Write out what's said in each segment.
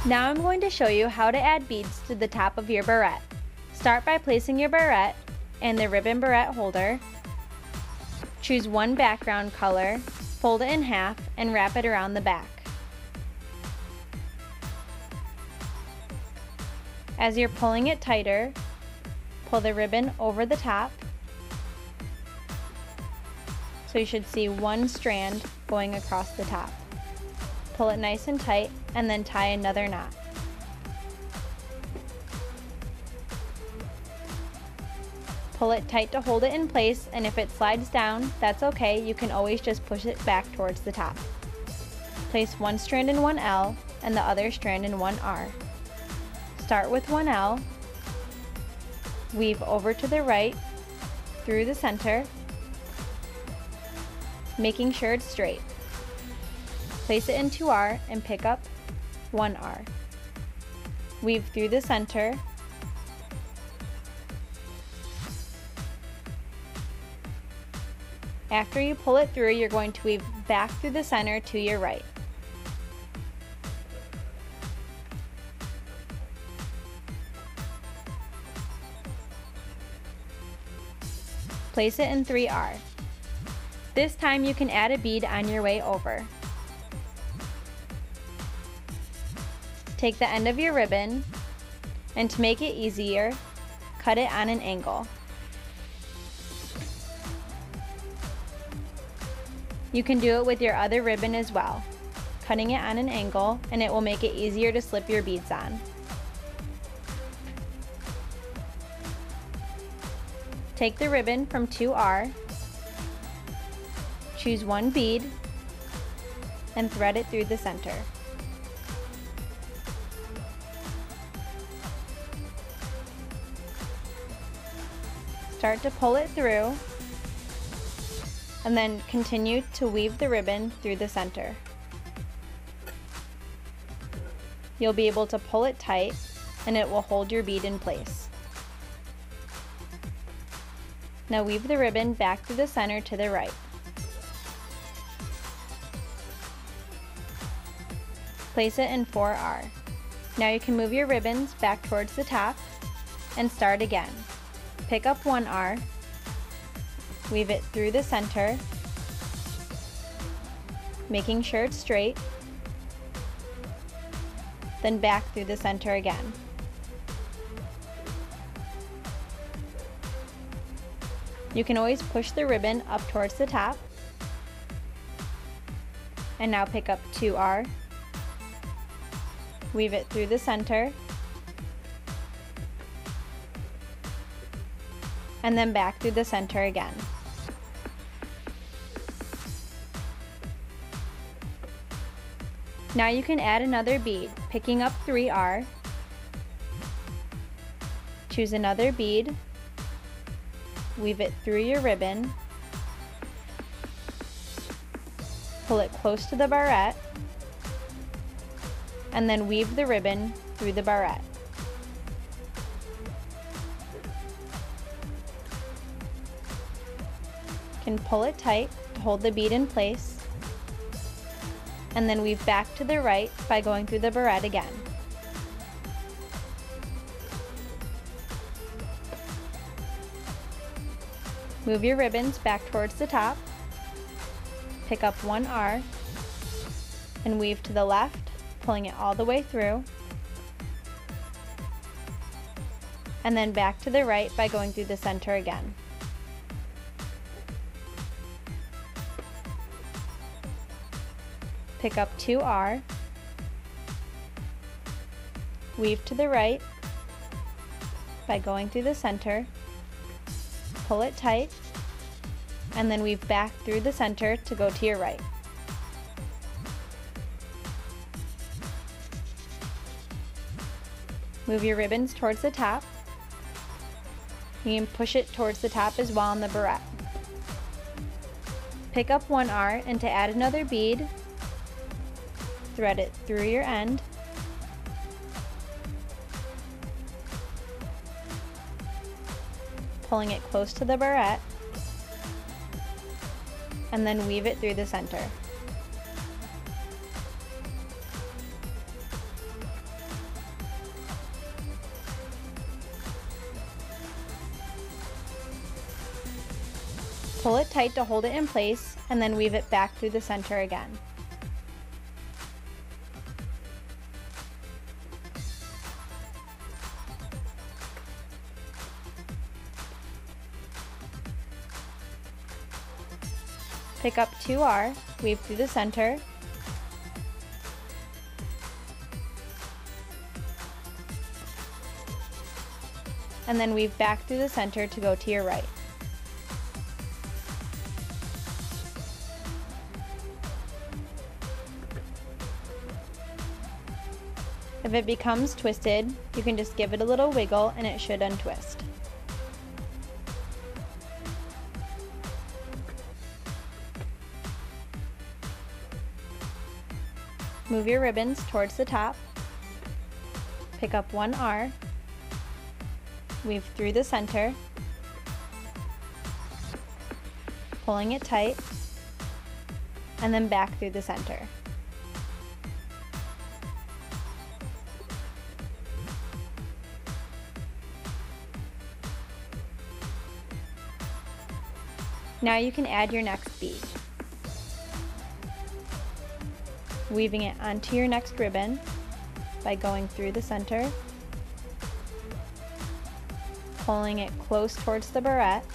Now I'm going to show you how to add beads to the top of your barrette. Start by placing your barrette in the ribbon barrette holder. Choose one background color, fold it in half, and wrap it around the back. As you're pulling it tighter, pull the ribbon over the top, so you should see one strand going across the top. Pull it nice and tight, and then tie another knot. Pull it tight to hold it in place, and if it slides down, that's okay, you can always just push it back towards the top. Place one strand in one L and the other strand in one R. Start with one L, weave over to the right through the center, making sure it's straight. Place it in 2R and pick up 1R. Weave through the center, after you pull it through, you're going to weave back through the center to your right. Place it in 3R. This time you can add a bead on your way over. Take the end of your ribbon, and to make it easier, cut it on an angle. You can do it with your other ribbon as well, cutting it on an angle, and it will make it easier to slip your beads on. Take the ribbon from 2R, choose one bead, and thread it through the center. Start to pull it through, and then continue to weave the ribbon through the center. You'll be able to pull it tight, and it will hold your bead in place. Now weave the ribbon back through the center to the right. Place it in 4R. Now you can move your ribbons back towards the top and start again. Pick up 1R, weave it through the center, making sure it's straight, then back through the center again. You can always push the ribbon up towards the top, and now pick up 2R, weave it through the center, and then back through the center again. Now you can add another bead, picking up 3R, choose another bead, weave it through your ribbon, pull it close to the barrette, and then weave the ribbon through the barrette. You can pull it tight to hold the bead in place, and then weave back to the right by going through the barrette again. Move your ribbons back towards the top, pick up 1R, and weave to the left, pulling it all the way through, and then back to the right by going through the center again. Pick up 2R, weave to the right by going through the center, pull it tight, and then weave back through the center to go to your right. Move your ribbons towards the top. You can push it towards the top as well on the barrette. Pick up 1R, and to add another bead, thread it through your end, pulling it close to the barrette, and then weave it through the center. Pull it tight to hold it in place, and then weave it back through the center again. Pick up 2R, weave through the center, and then weave back through the center to go to your right. If it becomes twisted, you can just give it a little wiggle and it should untwist. Move your ribbons towards the top, pick up 1R, weave through the center, pulling it tight, and then back through the center. Now you can add your next bead. Weaving it onto your next ribbon by going through the center, pulling it close towards the barrette,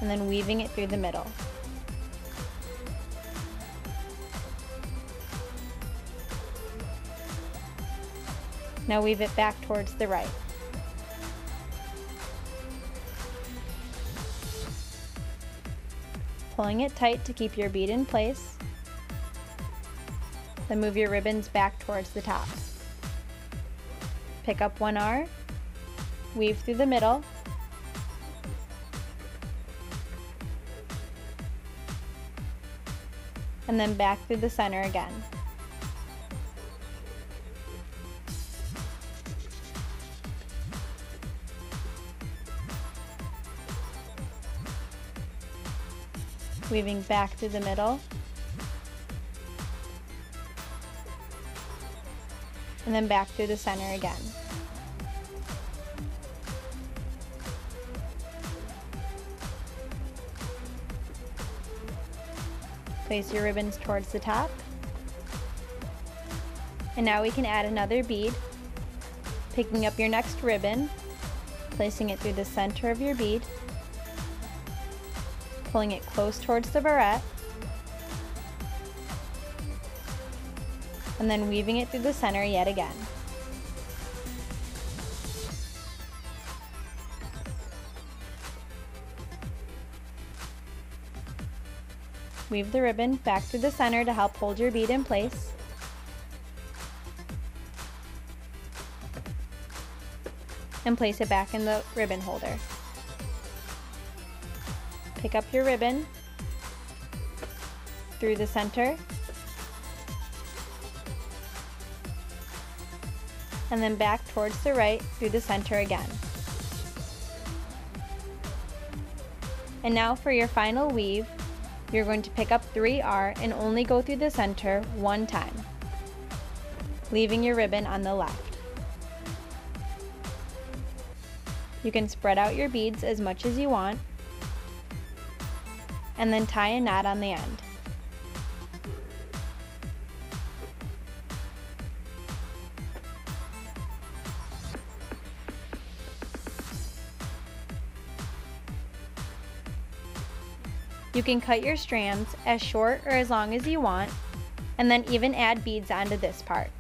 and then weaving it through the middle. Now weave it back towards the right. Pulling it tight to keep your bead in place, then move your ribbons back towards the top. Pick up 1R, weave through the middle, and then back through the center again. Weaving back through the middle, and then back through the center again. Place your ribbons towards the top, and now we can add another bead, picking up your next ribbon, placing it through the center of your bead, pulling it close towards the barrette, and then weaving it through the center yet again. Weave the ribbon back through the center to help hold your bead in place. And place it back in the ribbon holder. Pick up your ribbon through the center, and then back towards the right through the center again. And now for your final weave, you're going to pick up 3R and only go through the center one time, leaving your ribbon on the left. You can spread out your beads as much as you want, and then tie a knot on the end. You can cut your strands as short or as long as you want, and then even add beads onto this part.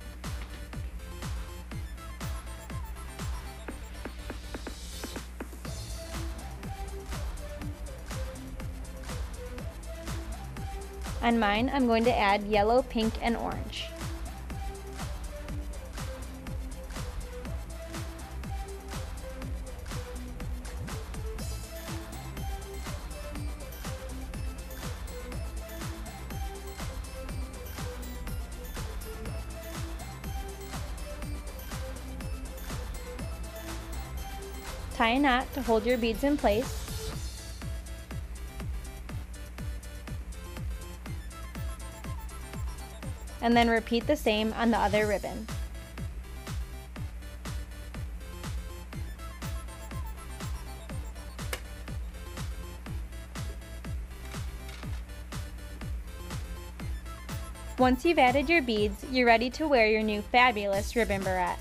On mine, I'm going to add yellow, pink, and orange. Tie a knot to hold your beads in place. And then repeat the same on the other ribbon. Once you've added your beads, you're ready to wear your new fabulous ribbon barrette.